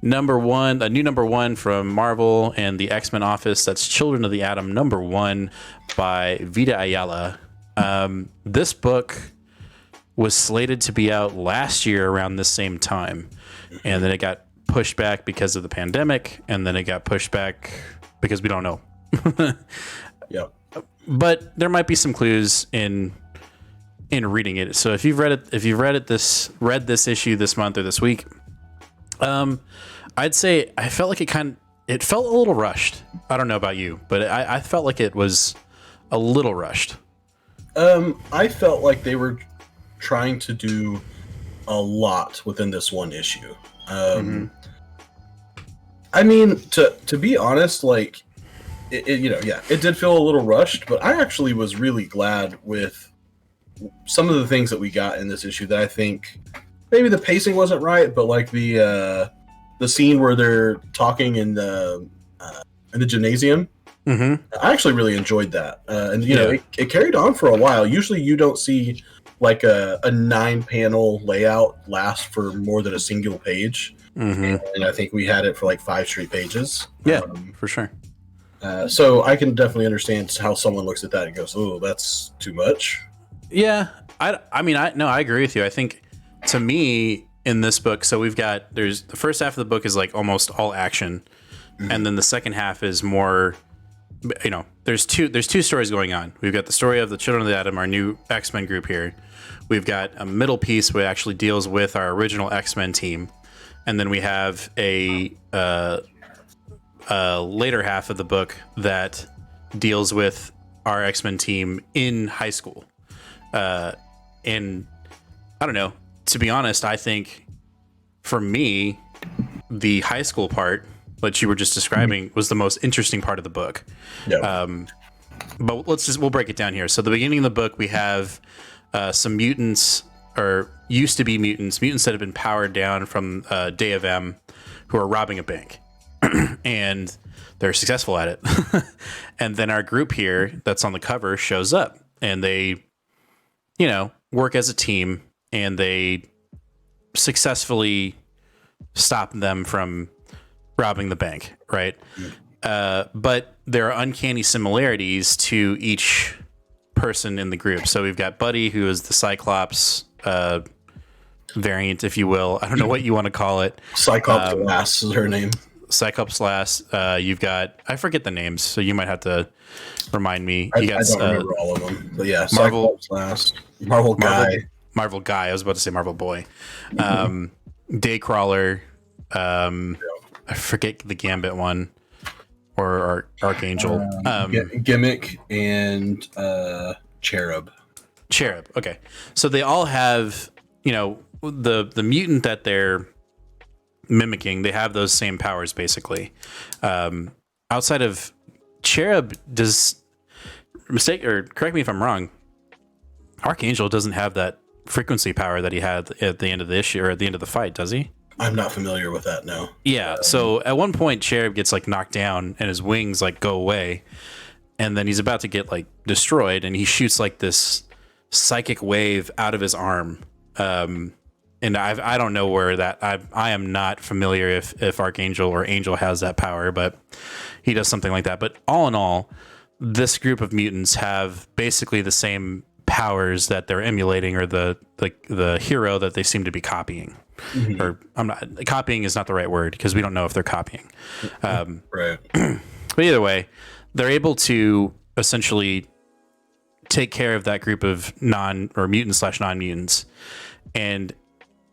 a new number one from Marvel and the X-Men office. That's Children of the Atom number one by Vita Ayala. This book was slated to be out last year around this same time, and then it got pushed back because of the pandemic, and then it got pushed back because we don't know. Yeah. But there might be some clues in reading it. So if you've read this issue this month or this week, I'd say I felt like it felt a little rushed. I don't know about you, but I felt like it was a little rushed. I felt like they were trying to do a lot within this one issue. I mean, to be honest, like, it did feel a little rushed, but I actually was really glad with some of the things that we got in this issue that I think maybe the pacing wasn't right, but like the scene where they're talking in the gymnasium, I actually really enjoyed that. And it carried on for a while. Usually you don't see like a 9-panel layout last for more than a single page. And I think we had it for like 5 straight pages. Yeah, for sure. So I can definitely understand how someone looks at that and goes, "Oh, that's too much." Yeah, I mean, I agree with you. I think to me in this book, so there's the first half of the book is like almost all action, and then the second half is more, there's two stories going on. We've got the story of the Children of the Atom, our new X-Men group here. We've got a middle piece which actually deals with our original X-Men team, and then we have a later half of the book that deals with our X-Men team in high school. And I don't know, to be honest, I think for me, the high school part that you were just describing was the most interesting part of the book. Yeah. But we'll break it down here. So the beginning of the book, we have some mutants, or used to be mutants that have been powered down from Day of M, who are robbing a bank. And they're successful at it. And then our group here that's on the cover shows up, and they, work as a team, and they successfully stop them from robbing the bank, right? But there are uncanny similarities to each person in the group. So we've got Buddy, who is the Cyclops variant, if you will. I don't know what you want to call it. Cyclops Lass is her name. Cyclops Lass. You've got, I forget the names, so you might have to remind me. I don't remember all of them, but yeah, Cyclops Lass, Marvel Guy. I was about to say Marvel Boy. Daycrawler. I forget the Gambit one, or Archangel. Gimmick and Cherub. Okay, so they all have, the mutant that they're mimicking. They have those same powers basically. Outside of Cherub, correct me if I'm wrong, Archangel doesn't have that frequency power that he had at the end of the issue, or at the end of the fight, does he? I'm not familiar with that, no. Yeah, so at one point Cherub gets like knocked down and his wings like go away, and then he's about to get like destroyed, and he shoots like this psychic wave out of his arm. And I don't know where that, I am not familiar if Archangel or Angel has that power, but he does something like that. But all in all, this group of mutants have basically the same powers that they're emulating, or the hero that they seem to be copying. Or copying is not the right word, because we don't know if they're copying. Right. But either way, they're able to essentially take care of that group of mutant/non-mutants, and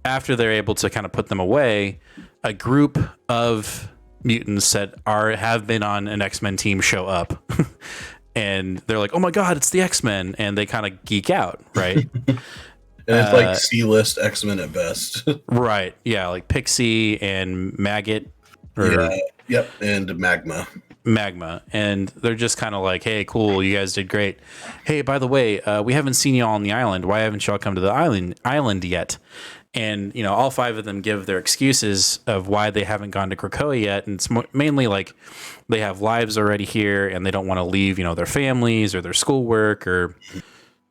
after they're able to kind of put them away, a group of mutants that have been on an X-Men team show up. And they're like, "Oh my God, it's the X-Men!" And they kind of geek out, right? And it's like C-list X-Men at best. Right? Yeah, like Pixie and Maggot. Yep, and Magma. And they're just kind of like, "Hey, cool, you guys did great. Hey, by the way, we haven't seen you all on the island. Why haven't y'all come to the island yet?" And all 5 of them give their excuses of why they haven't gone to Krakoa yet, and it's mainly like they have lives already here, and they don't want to leave, their families or their schoolwork or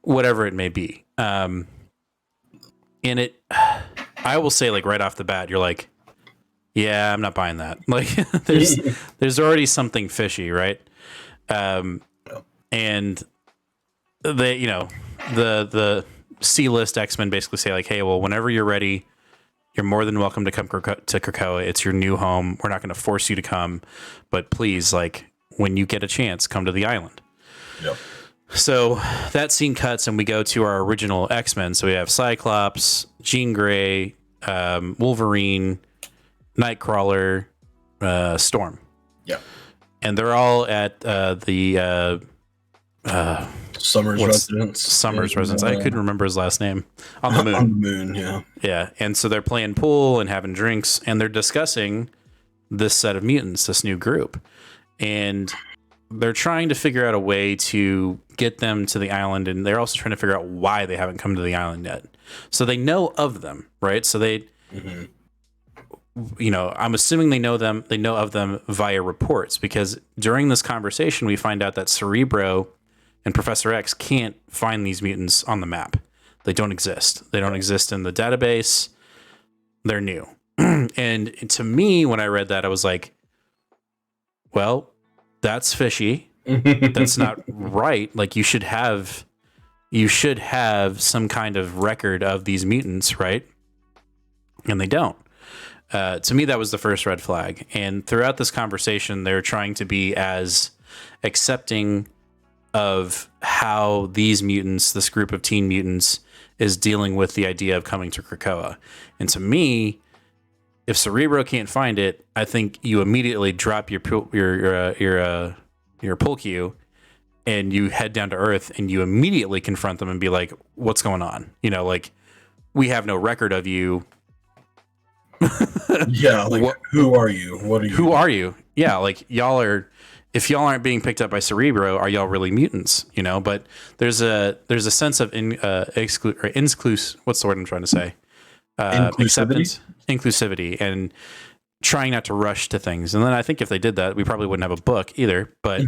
whatever it may be. And I will say, like, right off the bat, you're like, yeah, I'm not buying that. Like, there's already something fishy, right? And they, the C-list X-Men basically say like, hey, well, whenever you're ready, you're more than welcome to come to Krakoa. It's your new home. We're not going to force you to come, but please, like, when you get a chance, come to the island. Yep. So that scene cuts, and we go to our original X-Men. So we have Cyclops, Jean Grey, Wolverine, Nightcrawler, Storm. Yeah. And they're all at the Summers residence. Summers residence. I couldn't remember his last name. On the moon. On the moon, yeah. Yeah. And so they're playing pool and having drinks, and they're discussing this set of mutants, this new group. And they're trying to figure out a way to get them to the island, and they're also trying to figure out why they haven't come to the island yet. So they know of them, right? So they, I'm assuming they know of them via reports, because during this conversation, we find out that Cerebro and Professor X can't find these mutants on the map. They don't exist. They don't exist in the database. They're new. And to me, when I read that, I was like, well, that's fishy. That's not right. Like, you should have some kind of record of these mutants, right? And they don't. To me, that was the first red flag. And throughout this conversation, they're trying to be as accepting of how these mutants, this group of teen mutants, is dealing with the idea of coming to Krakoa. And to me, if Cerebro can't find it, I think you immediately drop your pull cue and you head down to Earth, and you immediately confront them and be like, what's going on? Like, we have no record of you. Yeah, like, who are you? What are you? Who are you? Yeah, like, if y'all aren't being picked up by Cerebro, are y'all really mutants? But there's a sense of what's the word I'm trying to say? Inclusivity, and trying not to rush to things. And then I think if they did that, we probably wouldn't have a book either. But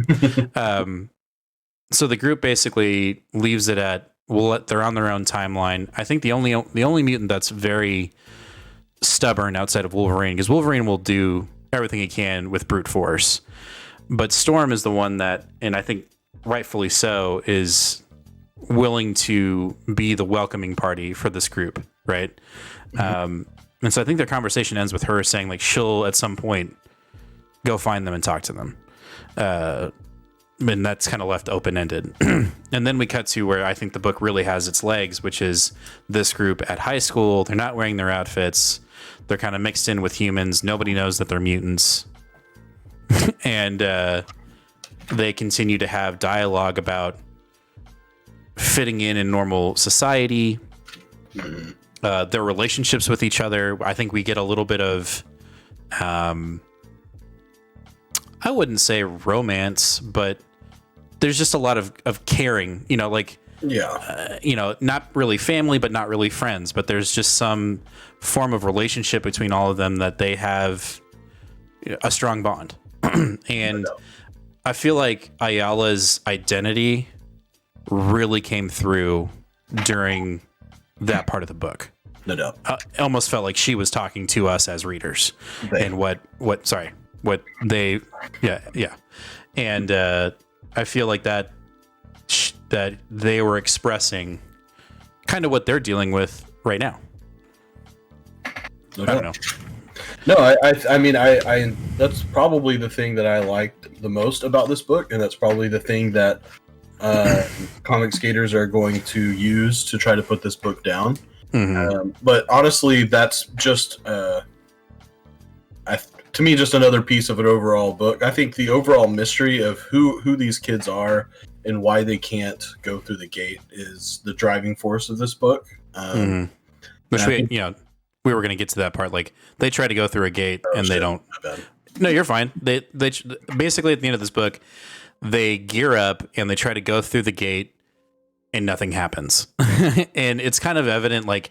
so the group basically leaves it at, they're on their own timeline. I think the only mutant that's very stubborn outside of Wolverine, because Wolverine will do everything he can with brute force, but Storm is the one that, and I think rightfully so, is willing to be the welcoming party for this group, right? And so I think their conversation ends with her saying, like, she'll at some point go find them and talk to them, and that's kind of left open-ended. And then we cut to where I think the book really has its legs, which is this group at high school. They're not wearing their outfits. They're kind of mixed in with humans. Nobody knows that they're mutants. And they continue to have dialogue about fitting in normal society, their relationships with each other. I think we get a little bit of, I wouldn't say romance, but there's just a lot of caring, not really family, but not really friends, but there's just some form of relationship between all of them that they have a strong bond. And I feel like Ayala's identity really came through during that part of the book. No doubt. It almost felt like she was talking to us as readers, and what they, yeah. And I feel like that they were expressing kind of what they're dealing with right now. No I don't know. No, I mean, that's probably the thing that I liked the most about this book, and that's probably the thing that comic skaters are going to use to try to put this book down. But honestly, that's just to me just another piece of an overall book. I think the overall mystery of who these kids are and why they can't go through the gate is the driving force of this book. Which we were going to get to that part. Like, they try to go through a gate and they don't. No, you're fine. They basically at the end of this book, they gear up and they try to go through the gate and nothing happens. And it's kind of evident, like,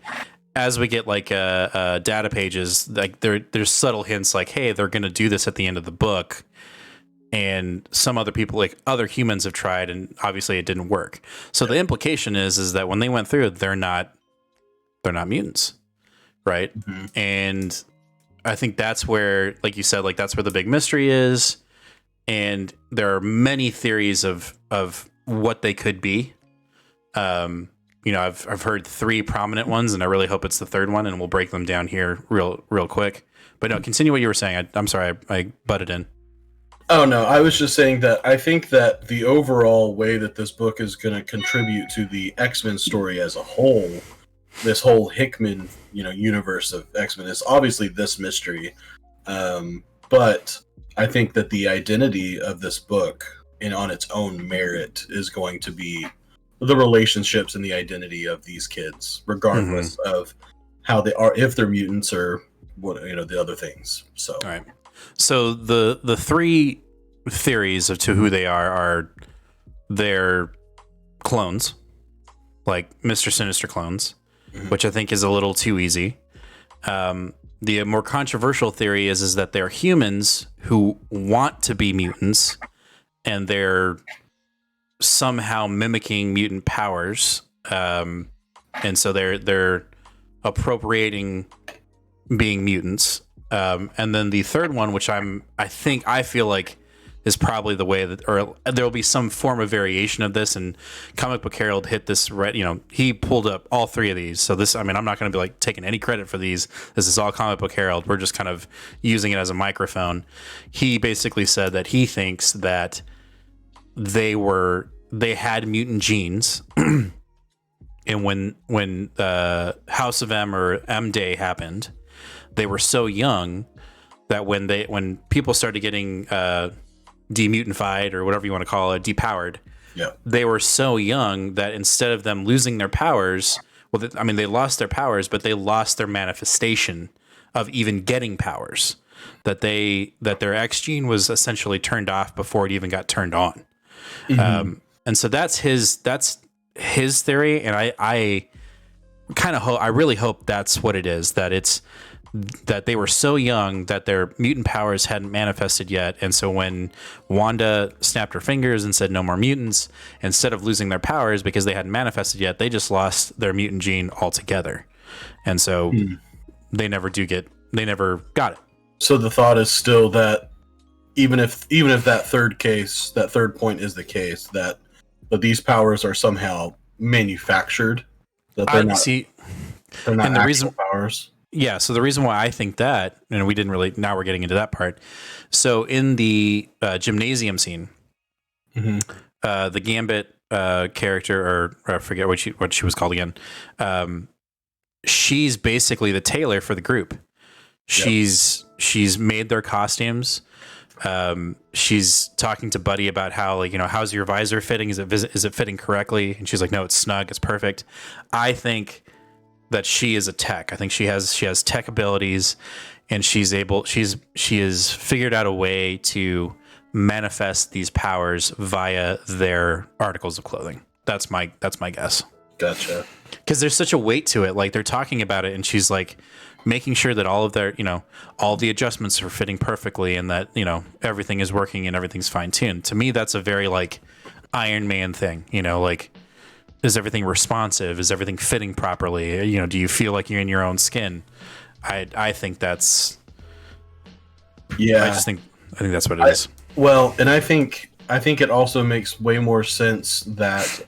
as we get like data pages, like there's subtle hints like, hey, they're going to do this at the end of the book. And some other people, like other humans, have tried, and obviously it didn't work. So the implication is that when they went through, they're not mutants. Right. And I think that's where, like you said, like that's where the big mystery is, and there are many theories of what they could be. I've heard three prominent ones, and I really hope it's the third one, and we'll break them down here real quick. But no, continue what you were saying. I'm sorry, I butted in. Oh no, I was just saying that I think that the overall way that this book is going to contribute to the X-Men story as a whole, this whole Hickman, universe of X-Men, is obviously this mystery. But I think that the identity of this book, on its own merit, is going to be the relationships and the identity of these kids, regardless of how they are, if they're mutants or what, the other things. So, all right. So the three theories to who they are they're clones, like Mr. Sinister clones, which I think is a little too easy. The more controversial theory is that they're humans who want to be mutants, and they're somehow mimicking mutant powers, and so they're appropriating being mutants. And then the third one, which I feel like is probably the way that, or there'll be some form of variation of this, and Comic Book Herald hit this right. He pulled up all three of these. So this, I'm not going to be like taking any credit for these. This is all Comic Book Herald. We're just kind of using it as a microphone. He basically said that he thinks that they had mutant genes, and when House of M or M Day happened, they were so young that when people started getting demutified, or whatever you want to call it, depowered, they were so young that instead of them losing their powers, they lost their powers, but they lost their manifestation of even getting powers. That their X gene was essentially turned off before it even got turned on. And so that's his theory, and I kind of I really hope that's what it is. That they were so young that their mutant powers hadn't manifested yet, and so when Wanda snapped her fingers and said no more mutants, instead of losing their powers because they hadn't manifested yet, they just lost their mutant gene altogether, and so they never got it. So the thought is still that even if that third point is the case, that these powers are somehow manufactured, that they're not and the reason powers. Yeah, so the reason why I think that, and we didn't really, now we're getting into that part. So in the gymnasium scene, the Gambit character, or I forget what she was called again, she's basically the tailor for the group. She's made their costumes. She's talking to Buddy about how, how's your visor fitting? Is it fitting correctly? And she's like, no, it's snug, it's perfect. I think that she is a tech. I think she has tech abilities, and she has figured out a way to manifest these powers via their articles of clothing. That's my guess. Gotcha. Because there's such a weight to it. Like, they're talking about it, and she's like making sure that all of their, all the adjustments are fitting perfectly, and that, everything is working and everything's fine tuned. To me, that's a very like Iron Man thing, like, is everything responsive? Is everything fitting properly? Do you feel like you're in your own skin? I think that's. Yeah. I think that's what it is. Well, and I think it also makes way more sense that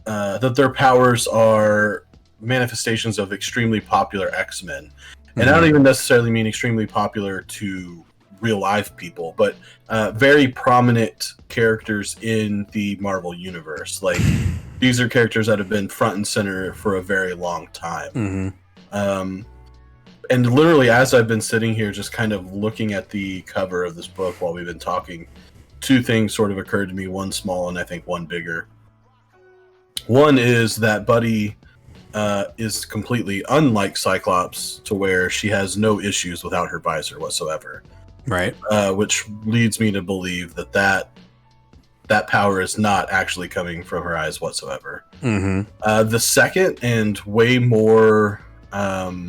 that their powers are manifestations of extremely popular X-Men, and I don't even necessarily mean extremely popular to real life people, but very prominent characters in the Marvel universe. Like, these are characters that have been front and center for a very long time. And literally, as I've been sitting here just kind of looking at the cover of this book while we've been talking, two things sort of occurred to me, one small and I think one bigger. One is that Buddy is completely unlike Cyclops, to where she has no issues without her visor whatsoever. Right. Which leads me to believe that power is not actually coming from her eyes whatsoever. The second, and way more, I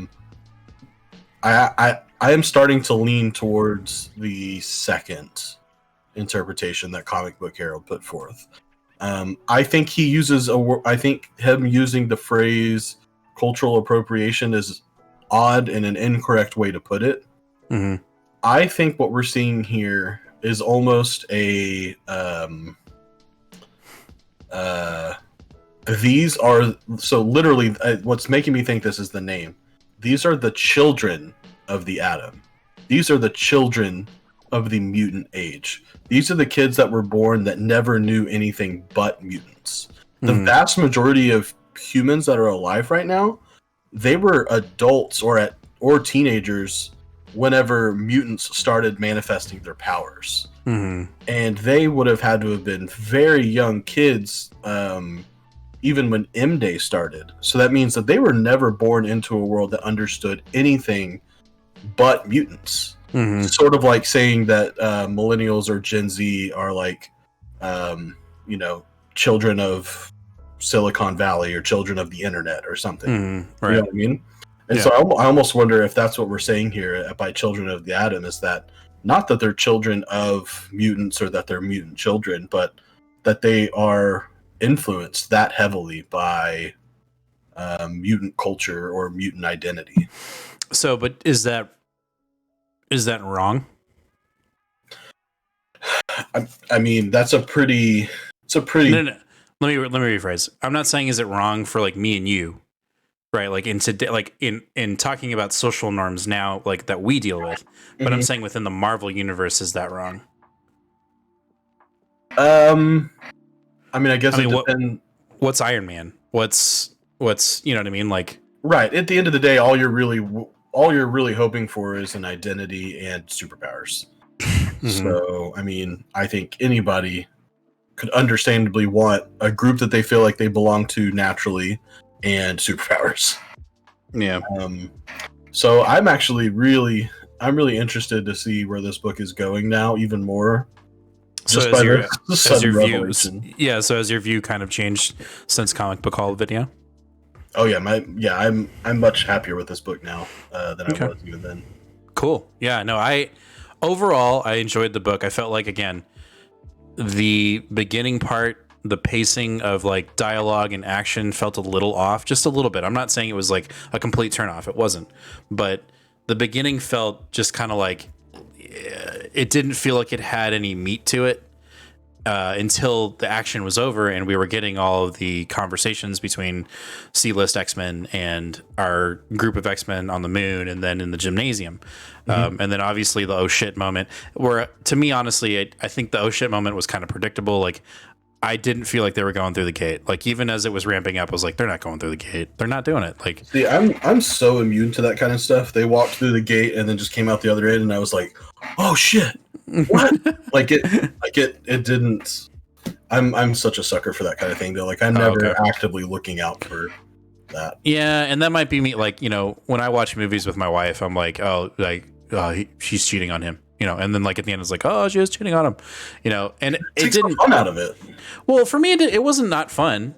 am starting to lean towards the second interpretation that Comic Book Herald put forth. I think he uses I think him using the phrase cultural appropriation is odd and an incorrect way to put it. Mm-hmm. I think what we're seeing here is almost a these are so literally what's making me think this is the name. These are the children of the atom. These are the children of the mutant age. These are the kids that were born that never knew anything but mutants. The vast majority of humans that are alive right now, they were adults or teenagers whenever mutants started manifesting their powers. Mm-hmm. And they would have had to have been very young kids even when M-Day started. So that means that they were never born into a world that understood anything but mutants. Mm-hmm. Sort of like saying that millennials or Gen Z are like, children of Silicon Valley or children of the internet or something. Mm-hmm. Right. You know what I mean? And so I almost wonder if that's what we're saying here by children of the atom, is that not that they're children of mutants or that they're mutant children, but that they are influenced that heavily by mutant culture or mutant identity. So, but is that wrong? I mean, that's a pretty. No. Let me rephrase. I'm not saying is it wrong for like me and you, right? Like in today, like in talking about social norms now, like that we deal with. But I'm saying within the Marvel universe, is that wrong? I mean, I guess it depends. What's Iron Man? What's you know what I mean? Like, right. At the end of the day, all you're really hoping for is an identity and superpowers. Mm-hmm. So, I mean, I think anybody could understandably want a group that they feel like they belong to naturally and superpowers. Yeah. So I'm actually really interested to see where this book is going now, even more. So has your view, so has your view kind of changed since Comic Book Hall video? Oh yeah, I'm much happier with this book now than I was even then. Cool. Yeah, no, overall I enjoyed the book. I felt like, again, the beginning part, the pacing of like dialogue and action felt a little off, just a little bit. I'm not saying it was like a complete turn off. It wasn't, but the beginning felt just kind of like it didn't feel like it had any meat to it until the action was over and we were getting all of the conversations between C-list X-Men and our group of X-Men on the moon and then in the gymnasium. And then obviously the oh shit moment, where to me, honestly, I think the oh shit moment was kind of predictable. Like, I didn't feel like they were going through the gate. Like, even as it was ramping up, I was like, they're not going through the gate. They're not doing it. Like, see, I'm so immune to that kind of stuff. They walked through the gate and then just came out the other end, and I was like, oh shit, what? it didn't. I'm such a sucker for that kind of thing though. Like, I'm never actively looking out for that. Yeah, and that might be me. Like, you know, when I watch movies with my wife, I'm like, she's cheating on him. You know, and then like at the end, it's like, oh, she was cheating on him, you know, and it didn't fun out of it. Well, for me, it wasn't not fun.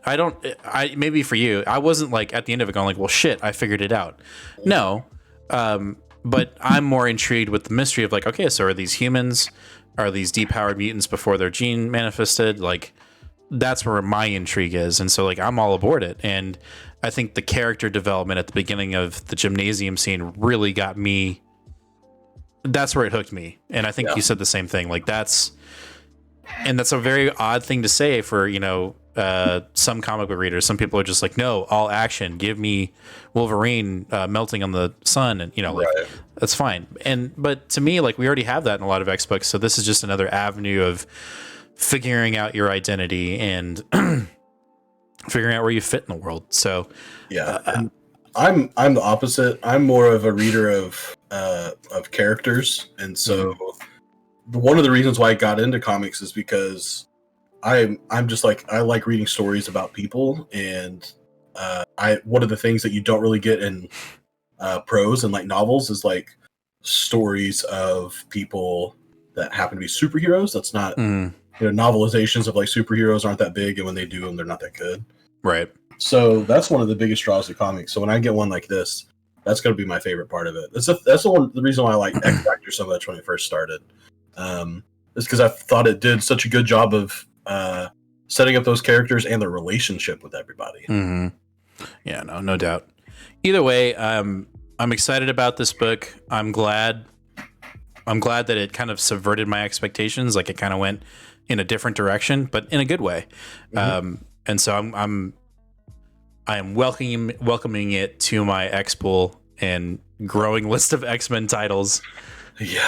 Maybe for you, I wasn't like at the end of it going like, well, shit, I figured it out. No, but I'm more intrigued with the mystery of like, okay, so are these humans? Are these depowered mutants before their gene manifested? Like, that's where my intrigue is, and so like I'm all aboard it. And I think the character development at the beginning of the gymnasium scene really got me. That's where it hooked me. And I think you said the same thing. Like, that's a very odd thing to say for, you know, some comic book readers. Some people are just like, no, all action, give me Wolverine melting on the sun. And, you know, like, that's fine. But to me, like, we already have that in a lot of X books. So this is just another avenue of figuring out your identity and figuring out where you fit in the world. So, I'm the opposite. I'm more of a reader of characters, and so one of the reasons why I got into comics is because I'm just like, I like reading stories about people, and one of the things that you don't really get in prose and like novels is like stories of people that happen to be superheroes. That's not novelizations of like superheroes aren't that big, and when they do them, they're not that good. Right. So that's one of the biggest draws of comics. So when I get one like this, that's going to be my favorite part of it. That's the reason why I like X Factor so much when it first started. Is because I thought it did such a good job of setting up those characters and their relationship with everybody. Mm-hmm. Yeah, no doubt. Either way, I'm I'm excited about this book. I'm glad that it kind of subverted my expectations. Like it kind of went in a different direction, but in a good way. And so I am welcoming it to my X pool and growing list of X-Men titles. Yeah.